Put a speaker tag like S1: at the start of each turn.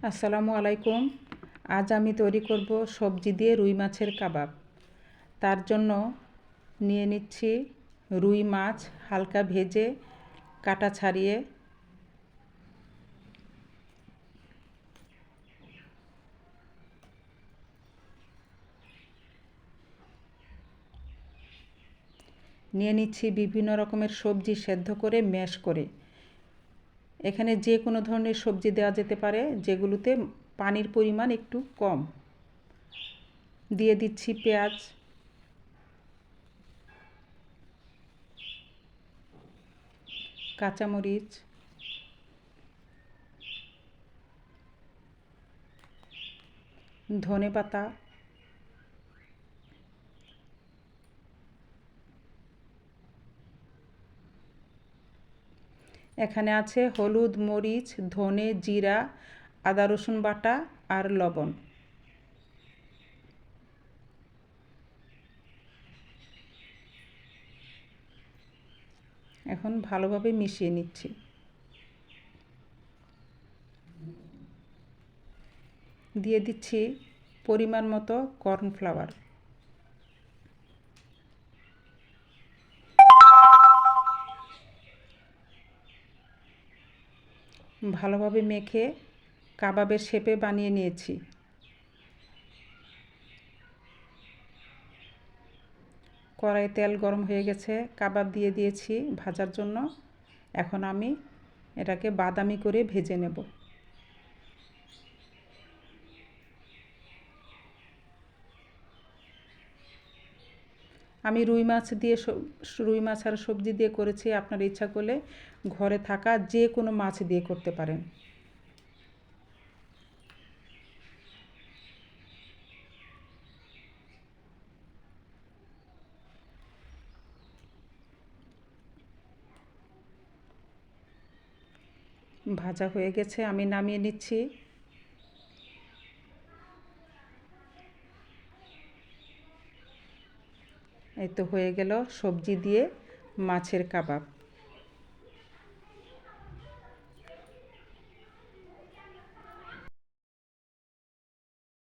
S1: আসসালামু আলাইকুম। আজ আমি তৈরি করব সবজি দিয়ে রুই মাছের কাবাব। তার জন্য নিয়ে নিচ্ছি রুই মাছ হালকা ভেজে কাটা ছাড়িয়ে, নিয়ে নিচ্ছি বিভিন্ন রকমের সবজি সেদ্ধ করে ম্যাশ করে। এখানে যে কোনো ধরনের সবজি দেওয়া যেতে পারে যেগুলোতে পানির পরিমাণ একটু কম। দিয়ে দিচ্ছি পেঁয়াজ, কাঁচামরিচ, ধনেপাতা, এখানে আছে হলুদ, মরিচ, ধনে, জিরা, আদা রসুন বাটা আর লবণ। এখন ভালোভাবে মিশিয়ে নিচ্ছি। দিয়ে দিচ্ছি পরিমাণ মতো কর্নফ্লাওয়ার। ভালোভাবে মেখে কাবাবের শেপে বানিয়ে নিয়েছি। কড়াইয়ে তেল গরম হয়ে গেছে, কাবাব দিয়ে দিয়েছি ভাজার জন্য। এখন আমি এটাকে বাদামি করে ভেজে নেব। আমি রুই মাছ আর সবজি দিয়ে করেছি। আপনার ইচ্ছা করলে ঘরে থাকা যে কোনো মাছ দিয়ে করতে পারেন। ভাজা হয়ে গেছে, আমি নামিয়ে নিচ্ছি। এই তো হয়ে গেল সবজি দিয়ে মাছের কাবাব।